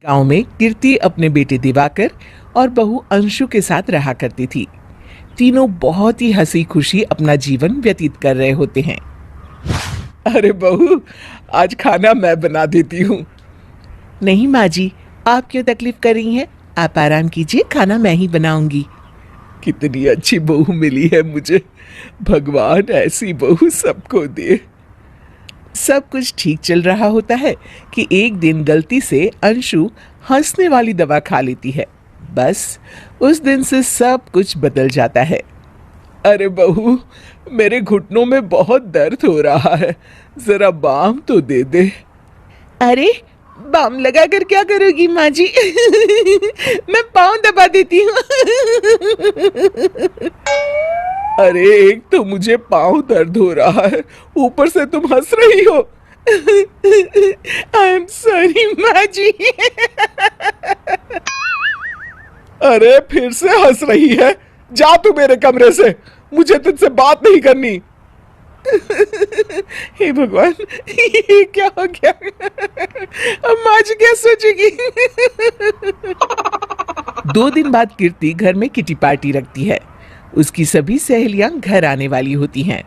गांव में कीर्ति अपने बेटे दिवाकर और बहू अंशु के साथ रहा करती थी। तीनों बहुत ही हंसी खुशी अपना जीवन व्यतीत कर रहे होते हैं। अरे बहू, आज खाना मैं बना देती हूँ। नहीं माँ जी, आप क्यों तकलीफ कर रही हैं? आप आराम कीजिए, खाना मैं ही बनाऊंगी। कितनी अच्छी बहू मिली है मुझे। भगवान ऐसी बहू सबको दे। सब कुछ ठीक चल रहा होता है कि एक दिन गलती से अंशु हंसने वाली दवा खा लेती है। बस उस दिन से सब कुछ बदल जाता है। अरे बहू, मेरे घुटनों में बहुत दर्द हो रहा है, जरा बाम तो दे दे। अरे बाम लगा कर क्या करोगी माँ जी? मैं पाँव दबा देती हूँ। अरे एक तो मुझे पाँव दर्द हो रहा है, ऊपर से तुम हंस रही हो। आई एम सॉरी माँ जी। अरे फिर से हंस रही है। जा तू मेरे कमरे से, मुझे तुझसे बात नहीं करनी। हे भगवान, ये क्या हो गया? अब माँ जी क्या सोचेगी? 2 दिन बाद कीर्ति घर में किटी पार्टी रखती है। उसकी सभी सहेलियां घर आने वाली होती हैं।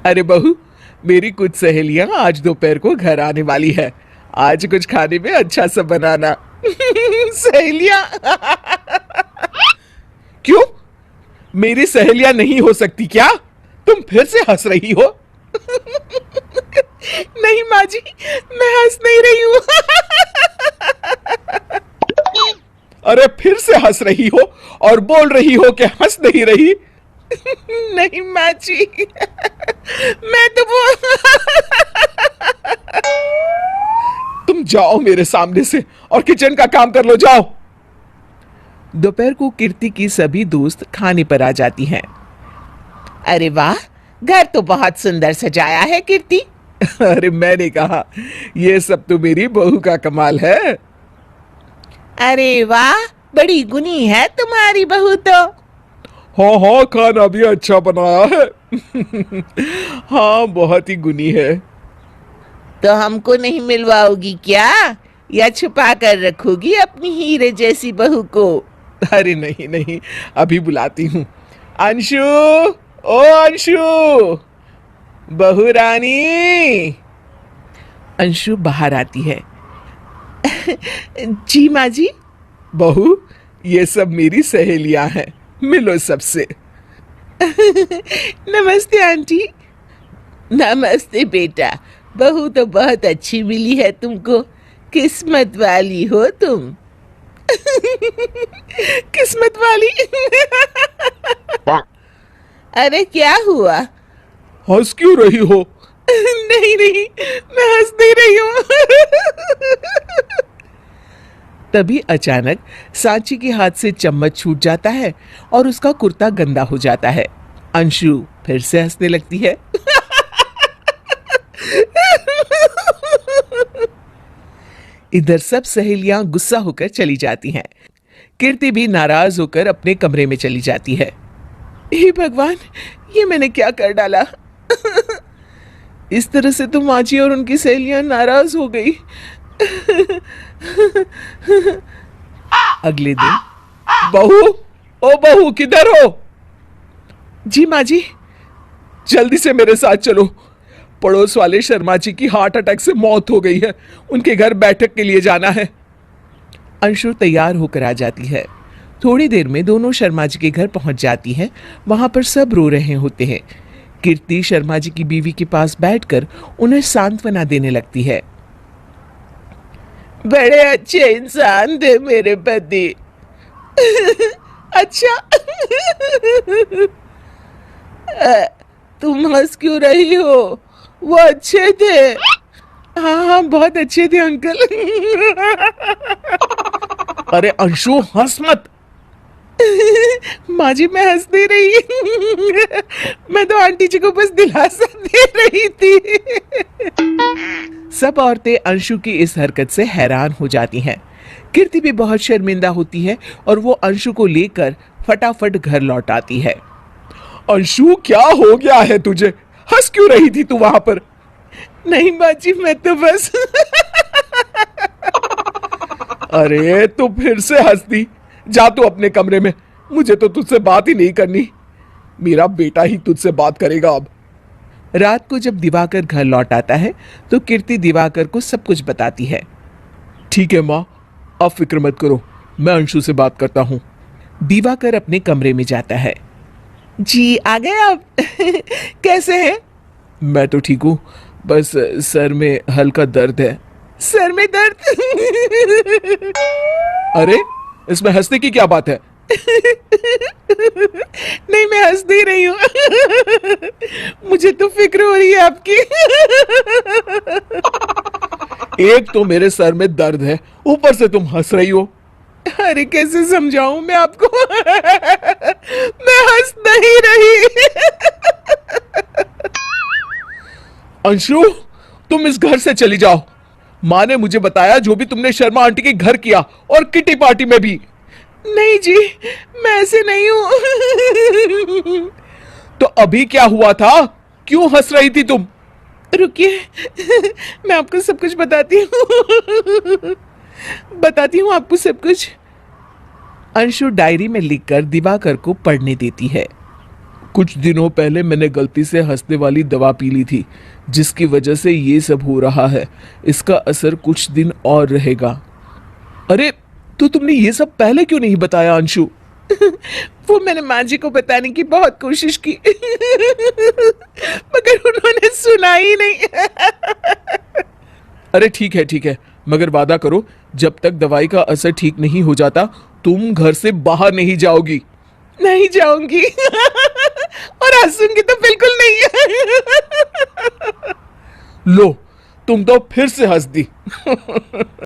अरे बहू, मेरी कुछ सहेलियां आज दोपहर को घर आने वाली है। आज कुछ खाने में अच्छा सा बनाना। सहेलियां? क्यों? मेरी सहेलियां नहीं हो सकती क्या? तुम फिर से हंस रही हो। नहीं माँ जी, मैं हंस नहीं रही हूँ। अरे फिर से हंस रही हो और बोल रही हो कि हंस नहीं रही। नहीं माँ जी, मैं तो तुम जाओ मेरे सामने से और किचन का काम कर लो, जाओ। दोपहर को कीर्ति की सभी दोस्त खाने पर आ जाती हैं। अरे वाह, घर तो बहुत सुंदर सजाया है कीर्ति। अरे मैंने कहा, ये सब तो मेरी बहू का कमाल है। अरे वाह, बड़ी गुनी है तुम्हारी बहू तो। हाँ हाँ, खाना भी अच्छा बनाया है। हाँ, बहुत ही गुनी है। तो हमको नहीं मिलवाओगी क्या, या छुपा कर रखोगी अपनी हीरे जैसी बहू को? अरे नहीं नहीं, अभी बुलाती हूँ। अंशु, ओ अंशु, बहू रानी। अंशु बाहर आती है। जी माँ जी। बहू, ये सब मेरी सहेलियां हैं, मिलो सबसे। नमस्ते आंटी। नमस्ते बेटा, बहू तो बहुत अच्छी मिली है तुमको। किस्मत वाली हो तुम। किस्मत वाली? अरे क्या हुआ? हंस क्यों रही हो? नहीं नहीं, मैं हंस नहीं रही हूँ। तभी अचानक सांची के हाथ से चम्मच छूट जाता है और उसका कुर्ता गंदा हो जाता है। अंशु फिर से हंसने लगती है। इधर सब सहेलियां गुस्सा होकर चली जाती हैं। कीर्ति भी नाराज होकर अपने कमरे में चली जाती है। हे भगवान, ये मैंने क्या कर डाला? इस तरह से तो माँ जी और उनकी सहेलियां नाराज हो गई। अगले दिन। बहू, ओ बहू, किधर हो? जी माँ जी। जल्दी से मेरे साथ चलो। पड़ोस वाले शर्मा जी की हार्ट अटैक से मौत हो गई है, उनके घर बैठक के लिए जाना है। अंशु तैयार होकर आ जाती है। थोड़ी देर में दोनों शर्मा जी के घर पहुंच जाती हैं। वहां पर सब रो रहे होते हैं। कीर्ति शर्मा जी की बीवी के पास बैठकर उन्हें सांत्वना देने लगती है। बड़े अच्छे इंसान थे मेरे पति। अच्छा। तुम हंस क्यों रही हो? वो अच्छे थे। हाँ हाँ, बहुत अच्छे थे अंकल। अरे अंशु, हंस मत। माँ जी, मैं हंस नहीं रही। मैं तो आंटी जी को बस दिलासा दे रही थी। सब औरतें अंशु की इस हरकत से हैरान हो जाती हैं। कीर्ति भी बहुत शर्मिंदा होती है और वो अंशु को लेकर फटाफट घर लौट आती है। अंशु, क्या हो गया है तुझे? हंस क्यों रही थी तू वहां पर? नहीं माँ जी, मैं तो बस अरे तू फिर से हंस दी। जा तू अपने कमरे में, मुझे तो तुझसे बात ही नहीं करनी। मेरा बेटा ही तुझसे बात करेगा अब। रात को जब दिवाकर घर लौट आता है तो कीर्ति दिवाकर को सब कुछ बताती है। ठीक है माँ, आप फिक्र मत करो, मैं अंशु से बात करता हूँ। दिवाकर अपने कमरे में जाता है। जी आ गए आप। कैसे हैं? मैं तो ठीक हूँ, बस सर में हल्का दर्द है। सर में दर्द? अरे इसमें हंसने की क्या बात है? नहीं, मैं हंस नहीं रही हूँ। मुझे तो फिक्र हो रही है आपकी। एक तो मेरे सर में दर्द है, ऊपर से तुम हंस रही हो। अरे कैसे समझाऊं मैं आपको? मैं हंस नहीं रही। अंशु, तुम इस घर से चली जाओ। माँ ने मुझे बताया जो भी तुमने शर्मा आंटी के घर किया, और किटी पार्टी में भी। नहीं जी, मैं ऐसे नहीं हूं। तो अभी क्या हुआ था? क्यों हंस रही थी तुम? रुकिए, मैं आपको सब कुछ बताती हूँ। बताती हूँ आपको सब कुछ। अंशु डायरी में लिखकर दिवाकर को पढ़ने देती है। कुछ दिनों पहले मैंने गलती से हंसने वाली दवा पी ली थी, जिसकी वजह से ये सब हो रहा है। इसका असर कुछ दिन और रहेगा। अरे तो तुमने ये सब पहले क्यों नहीं बताया अंशु? वो मैंने माँ जी को बताने की बहुत कोशिश की, मगर उन्होंने सुना ही नहीं। अरे ठीक है, मगर वादा करो जब तक दवाई का असर ठीक नहीं हो जाता तुम घर से बाहर नहीं जाओगी। नहीं जाऊंगी। और हंसूंगी तो बिल्कुल नहीं। लो, तुम तो फिर से हंस दी।